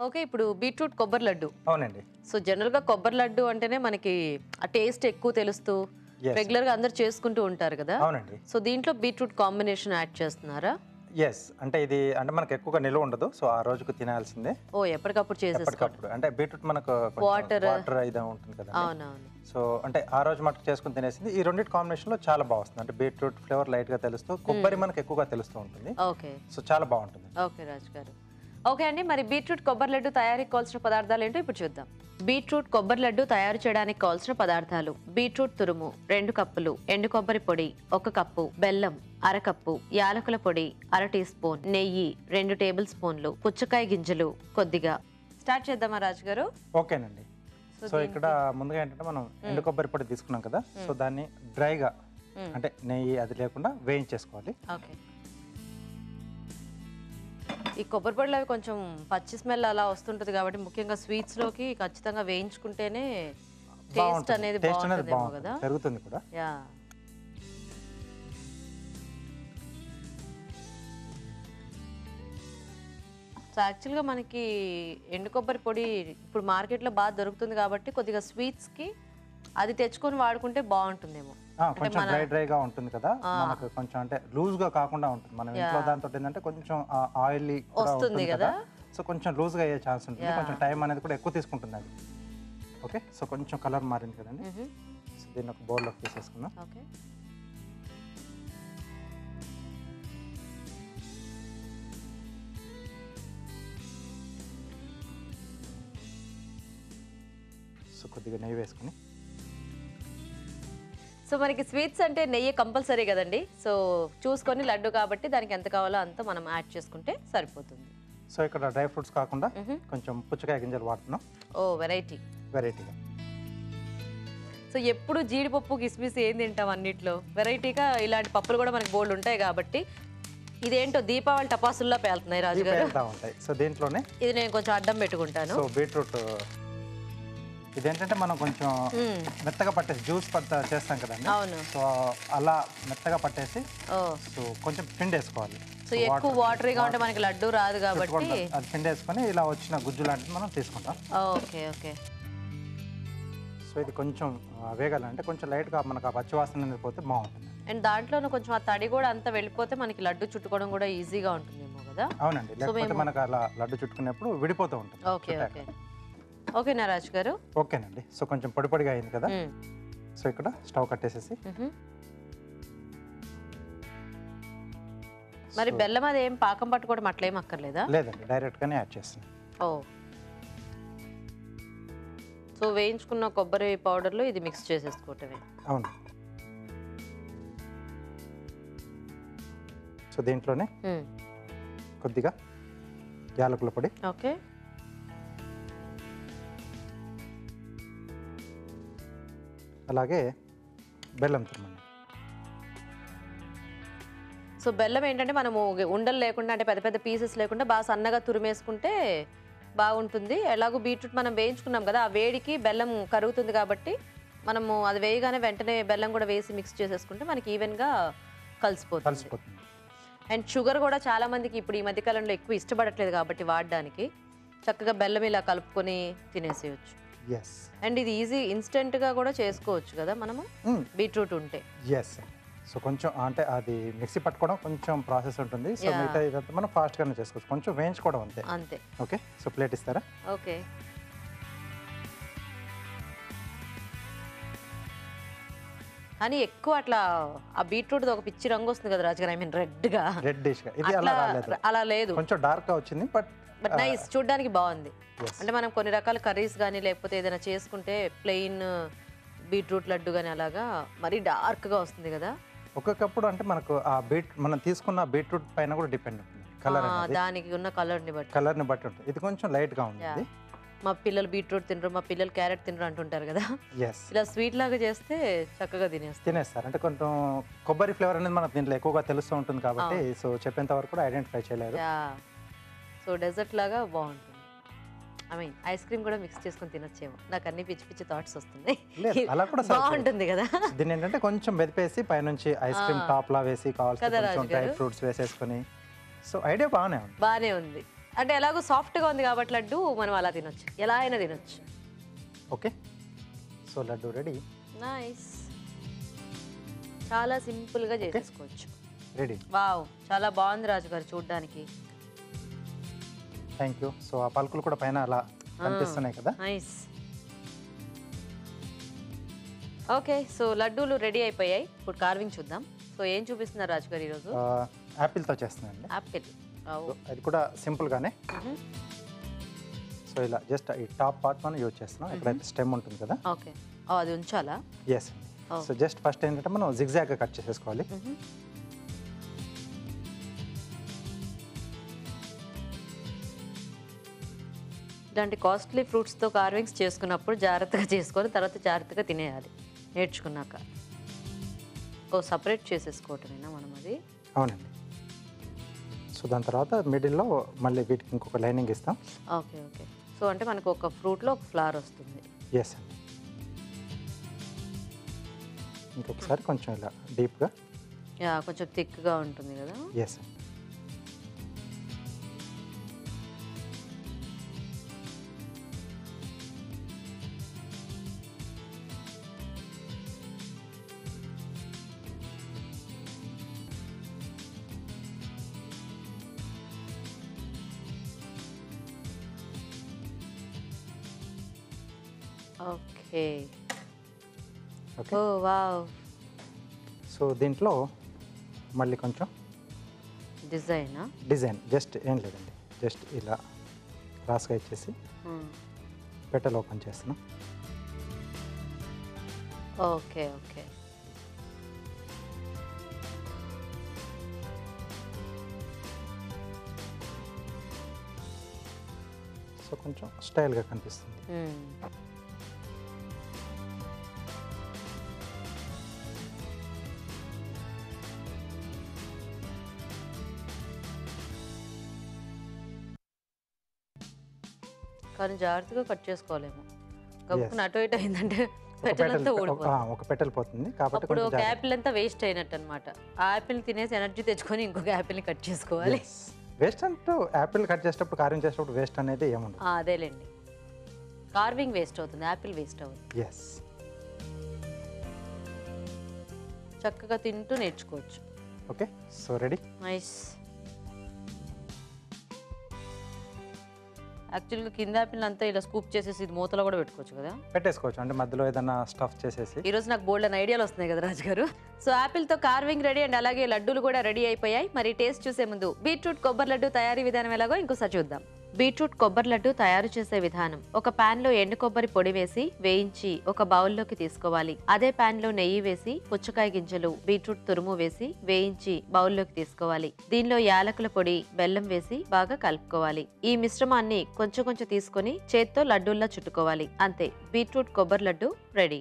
Okay. ఇప్పుడు beetroot కొబ్బరి లడ్డు. అవునండి. సో, జనరల్‌గా కొబ్బరి లడ్డు అంటేనే మనకి ఆ టేస్ట్ ఎక్కువ తెలుస్తూ యెస్. రెగ్యులర్‌గా అందరూ చేసుకుంటూ ఉంటారు కదా! అవునండి. సో, దీంట్లో బీట్రూట్ కాంబినేషన్ యాడ్ చేస్తున్నారా? యెస్. అంటే ఇది అంటే మనకు ఎక్కువగా నిలువ ఉండదు. సో, ఆ రోజుకు తినాల్సిందే. ఓహ్! ఎప్పటికప్పుడు చేసేసుకోవడం. ఎప్పటికప్పుడు. అంటే బీట్రూట్ మనకు కొంచెం వాటర్. వాటర్ ఇది ఉంటుంది కదండీ. అవునవును. సో, అంటే ఆ రోజు మటుకు చేసుకొని తినేసింది. ఈ రెండిటి కాంబినేషన్‌లో చాలా బాగొస్తుంది. అంటే బీట్రూట్ ఫ్లేవర్ లైట్‌గా తెలుస్తూ, కొబ్బరి మనకు ఎక్కువగా తెలుస్తూ ఉంటుంది. ఓకే. సో, చాలా బాగుంటుంది. ఓకే రాజు గారు. ఓకే అండి. మరి బీట్రూట్ కొబ్బరి లడ్డు తయారీకి కావాల్సిన పదార్థాలు ఏంటో ఇప్పుడు చూద్దాం. బీట్రూట్ కొబ్బరి లడ్డు తయారు చేయడానికి కావాల్సిన పదార్థాలు: బీట్రూట్ తురుము 2 కప్పులు, ఎండు కొబ్బరి పొడి 1 కప్పు, బెల్లం అరకప్పు, యాలకుల పొడి 1/2 టీ స్పూన్, నెయ్యి 2 టేబుల్ స్పూన్లు, పుచ్చకాయ గింజలు కొద్దిగా. స్టార్ట్ చేద్దామా రాజు గారు? ఓకేనండి. సో, ఇక్కడ ముందుగా ఏంటంటే మనం ఎండు కొబ్బరి పొడి తీసుకున్నాం కదా! సో, దాన్ని డ్రైగా అంటే నెయ్యి అది లేకుండా వేయించేసుకోవాలి. ఓకే. ఈ కొబ్బరి పొడిలో అవి కొంచెం పచ్చి స్మెల్ అలా వస్తుంటది కాబట్టి ముఖ్యంగా స్వీట్స్‌లోకి ఖచ్చితంగా వేయించుకుంటేనే టేస్ట్ అనేది టేస్ట్ అనేది బాగుంటుందేమో బాగుంటుంది. కదా! పెరుగుతుంది కూడా. యాహ్! సో, యాక్చువల్‌గా మనకి ఎండు కొబ్బరి పొడి ఇప్పుడు మార్కెట్‌లో బాగా దొరుకుతుంది కాబట్టి కొద్దిగా స్వీట్స్‌కి అది తెచ్చుకొని వాడుకుంటే బాగుంటుందేమో. కొంచెం డ్రైగా ఉంటుంది కదా! మనకు కొంచెం అంటే లూజ్‌గా కాకుండా ఉంటుంది. మనం ఇంట్లో దాంతో ఏంటంటే కొంచెం ఆయిలీ కూడా వస్తుంది ఉంటుంది కదా! కదా! సో, కొంచెం లూజ్‌గా అయ్యే ఛాన్స్ ఉంటుంది. కొంచెం టైం అనేది కూడా ఎక్కువ తీసుకుంటుంది అది. ఓకే. సో, కొంచెం కలర్ మారింది కదండి. సో, దీన్ని ఒక బౌల్‌లోకి తీసేసుకుందాం. ఓకే. సో, కొద్దిగా నెయ్యి వేసుకొని సో, మనకి స్వీట్స్ అంటే నెయ్యి కంపల్సరీ కదండి. సో, చూసుకొని లడ్డు కాబట్టి దానికి ఎంత కావాలో అంత మనం యాడ్ చేసుకుంటే సరిపోతుంది. సో, ఇక్కడ డ్రై ఫ్రూట్స్ కాకుండా కొంచెం పుచ్చకాయ గింజలు వాడుతున్నాం ఓ వెరైటీగా. సో, ఎప్పుడు జీడిపప్పు కిస్మిస్ ఏం తింటాం అన్నిట్లో. వెరైటీగా ఇలాంటి పప్పులు కూడా మనకి బోల్డ్ ఉంటాయి కాబట్టి ఇదేంటో దీపావళి టపాసుల్లో పేలుతున్నాయి రాజు గారు. వెళ్తా ఉంటాయి. సో, దీంట్లోనే ఇది నేను కొంచెం అడ్డం పెట్టుకుంటాను. సో, బీట్రూట్ ఇదేంటంటే మనం కొంచెం మెత్తగా పట్టేసి జ్యూస్ చేస్తాం కదండి. అవును. సో, అలా మెత్తగా పట్టేసి ఓ సో, కొంచెం పిండేసుకోవాలి. సో, ఎక్కువ వాటరీగా ఉంటే మనకి లడ్డు రాదు కాబట్టి అది పిండేసుకొని ఇలా వచ్చిన గుజ్జు లాంటిది మనం తీసుకుంటాం. ఓకే. ఓకే. సో, ఇది కొంచెం వేగాలంటే కొంచెం లైట్గా మనకు ఆ పచ్చివాసన అనేది పోతే బాగుంటుంది. అండ్ దాంట్లోనూ కొంచెం ఆ తడి కూడా అంతా వెళ్ళిపోతే మనకి లడ్డు చుట్టుకోవడం కూడా ఈజీగా ఉంటుందేమో కదా. అవునండి. లేకపోతే మనకు అలా లడ్డు చుట్టుకునేప్పుడు విడిపోతూ ఉంటుంది. ఓకే. ఓకే. ఓకేనా రాజు గారు? ఓకేనండి. సో, కొంచెం పొడిగా అయింది కదా. సో, ఇక్కడ స్టవ్ కట్టేసేసి మరి బెల్లం అది ఏం పాకం పట్టుకోవడం అట్లా ఏం అక్కర్లేదా? లేదండి, డైరెక్ట్గానే యాడ్ చేస్తున్నాం. ఓ సో, వేయించుకున్న కొబ్బరి పౌడర్లో ఇది మిక్స్ చేసేసుకోవటమే. అవును. సో, దీంట్లోనే కొద్దిగా యాలకుల పొడి, ఓకే, అలాగే బెల్లం తురుమండి. సో, బెల్లం ఏంటంటే మనము ఉండలు లేకుండా అంటే పెద్ద పెద్ద పీసెస్ లేకుండా బాగా సన్నగా తురిమేసుకుంటే బాగుంటుంది. ఎలాగో బీట్రూట్ మనం వేయించుకున్నాం కదా, ఆ వేడికి బెల్లం కరుగుతుంది కాబట్టి మనము అది వేయగానే వెంటనే బెల్లం కూడా వేసి మిక్స్ చేసేసుకుంటే మనకి ఈవెన్గా కలిసిపోతుంది. అండ్ షుగర్ కూడా చాలా మందికి ఇప్పుడు ఈ మధ్యకాలంలో ఎక్కువ ఇష్టపడట్లేదు కాబట్టి వాడడానికి చక్కగా బెల్లం ఇలా కలుపుకొని తినేసేయచ్చు. అండ్ ఇది ఈజీ ఇన్స్టెంట్గా కూడా చేసుకోవచ్చు కదా మనము బీట్రూట్ ఉంటే. సో, కొంచెం అంటే అది మిక్సీ పట్టుకోవడం కొంచెం ప్రాసెస్ ఉంటుంది. సో, మిగతా ఇదంతా మనం ఫాస్ట్గానే చేసుకోవచ్చు. కొంచెం వేయించుకోవడం అంతే. ఓకే. సో, ప్లేట్ ఇస్తారా? ఓకే. కానీ ఎక్కువ అట్లా ఆ బీట్రూట్ ఒక పిచ్చి రంగు వస్తుంది కదా రాజుగారు, ఐ మీన్ రెడ్గా. ఇది అలా లేదు, కొంచెం డార్క్ గా వచ్చింది. బట్ నైస్, చూడడానికి బాగుంది. అంటే మనం కొన్ని రకాల కర్రీస్ కానీ లేకపోతే ఏదైనా చేసుకుంటే ప్లెయిన్ బీట్రూట్ లడ్డు కానీ అలాగా మరీ డార్క్గా వస్తుంది కదా. ఒక్కొక్కప్పుడు అంటే మనకు మనం తీసుకున్న బీట్రూట్ పైన కూడా డిపెండ్ ఉంటుంది కలర్, దానికి ఉన్న కలర్ని బట్టి ఉంటుంది. ఇది కొంచెం లైట్ గా ఉంది. మా పిల్లలు బీట్రూట్ తినరు, మా పిల్లలు క్యారెట్ తినరు అంటుంటారు కదా. ఇలా స్వీట్ లాగా చేస్తే చక్కగా తినేస్తారు. అంటే కొంచెం కొబ్బరి ఫ్లేవర్ అనేది మనకు దీంట్లో ఎక్కువగా తెలుస్తూ ఉంటుంది కాబట్టి సో, చెప్పేంత వరకు కూడా ఐడెంటిఫై చేయలేరు. సో, డెజర్ట్ లాగా బాగుంటుంది. ఐ మీన్ ఐస్ క్రీమ్ కూడా మిక్స్ చేసుకొని తినొచ్చేమో. నాకు అన్ని పిచ్చి పిచ్చి థాట్స్ వస్తున్నాయి. బాగుంటుంది కదా. దీన్ని ఏంటంటే కొంచెం మెదిపేసి పైనుంచి ఐస్ క్రీమ్ టాప్ లా వేసి కావాల్సిన డ్రై ఫ్రూట్స్ వేసేసుకొని సో, ఐడియా బాగానే ఉంది. అంటే ఎలాగో సాఫ్ట్గా ఉంది కాబట్టి లడ్డు మనం అలా తినొచ్చు, ఎలా అయినా తినొచ్చు. Okay, so laddu ready. Nice, చాలా సింపుల్గా చేసేసుకోవచ్చు. రెడీ. వావ్, చాలా బాగుంది రాజు గారు చూడ్డానికి. Thank you. సో ఆ పలుకులు కూడా పైన అలా కనిపిస్తున్నాయి కదా. నైస్. ఓకే, సో లడ్డూలు రెడీ అయిపోయాయి. ఇప్పుడు కార్వింగ్ చూద్దాం. సో ఏం చూపిస్తున్నారు రాజు గారు ఈరోజు? యాపిల్తో చేస్తున్నానండి. యాపిల్. అది కూడా సింపుల్గానే. సో ఇలా జస్ట్ ఈ టాప్ పార్ట్ మనం యూజ్ చేస్తున్నాం, ఎక్కడైతే స్టెమ్ ఉంటుంది కదా. ఓకే, అది ఉంచాలా? ఎస్. సో జస్ట్ ఫస్ట్ ఏంటంటే మనం జిగ్జాగ్గా కట్ చేసేసుకోవాలి. ఇలాంటి కాస్ట్లీ ఫ్రూట్స్తో కార్వింగ్స్ చేసుకున్నప్పుడు జాగ్రత్తగా చేసుకొని తర్వాత జాగ్రత్తగా తినేయాలి నేర్చుకున్నాక. సపరేట్ చేసేసుకోవటమేనా మనం అది? అవునండి. సో దాని తర్వాత మిడిల్లో మళ్ళీ వీటికి ఇంకొక లైనింగ్ ఇస్తాం. Okay okay. సో అంటే మనకు ఒక ఫ్రూట్లో ఒక ఫ్లవర్ వస్తుంది. ఎస్ అండి. ఇంకొకసారి కొంచెం ఇలా డీప్గా. కొంచెం థిక్గా ఉంటుంది కదా. ఎస్ అండి. ఓకే. ఓకే. ఓ వావ్. సో దీంట్లో మళ్ళీ కొంచెం డిజైన్ జస్ట్ ఏం లేదండి, జస్ట్ ఇలా క్రాస్గా ఇచ్చేసి పెటల్ ఓపెన్ చేస్తున్నాం. Okay okay. సో కొంచెం స్టైల్గా కనిపిస్తుంది. కానీ జాగ్రత్తగా కట్ చేసుకోవాలేమో, గబుక్కున అటు ఇటు అయిందంటే పెటల్ అంతా ఊడిపోతుంది. ఒక పెటల్ పోతుంది కాబట్టి అప్పుడు ఒక యాపిల్ అంతా వేస్ట్ అయినట్టు అనమాట. ఆ యాపిల్ తినేసి ఎనర్జీ తెచ్చుకొని ఇంకొక యాపిల్ని కట్ చేసుకోవాలి. వేస్ట్ అంటూ యాపిల్ కట్ చేసేటప్పుడు కార్వింగ్ చేసేటప్పుడు వేస్ట్ అనేది ఏముండదు. అదేలేండి, కార్వింగ్ వేస్ట్ అవుతుంది, యాపిల్ వేస్ట్ అవుతుంది. ఎస్. చక్కగా తింటూ నేర్చుకోవచ్చు. Okay, so ready. నైస్. యాక్చువల్గా కింద యాపిల్ అంతా ఇలా స్కూప్ చేసేసి ఇది మూతలో కూడా పెట్టుకోవచ్చు కదా. పెట్టేసుకోవచ్చు, అంటే మధ్యలో ఏదైనా స్టఫ్ చేసేసి. ఈ రోజు నాకు బోల్డ్ అని ఐడియాలు వస్తున్నాయి కదా రాజు గారు. సో యాపిల్తో కార్వింగ్ రెడీ అండ్ అలాగే లడ్డూలు కూడా రెడీ అయిపోయాయి. మరి టేస్ట్ చూసే ముందు బీట్రూట్ కొబ్బరి లడ్డు తయారీ విధానం ఎలాగో ఇంకోసారి చూద్దాం. బీట్రూట్ కొబ్బరి లడ్డు తయారు చేసే విధానం: ఒక పాన్ లో ఎండు కొబ్బరి పొడి వేసి వేయించి ఒక బౌల్లోకి తీసుకోవాలి. అదే పాన్ లో నెయ్యి వేసి పుచ్చకాయ గింజలు, బీట్రూట్ తురుము వేసి వేయించి బౌల్లోకి తీసుకోవాలి. దీనిలో యాలకుల పొడి, బెల్లం వేసి బాగా కలుపుకోవాలి. ఈ మిశ్రమాన్ని కొంచెం కొంచెం తీసుకొని చేత్తో లడ్డూల్లా చుట్టుకోవాలి. అంతే, బీట్రూట్ కొబ్బరి లడ్డు రెడీ.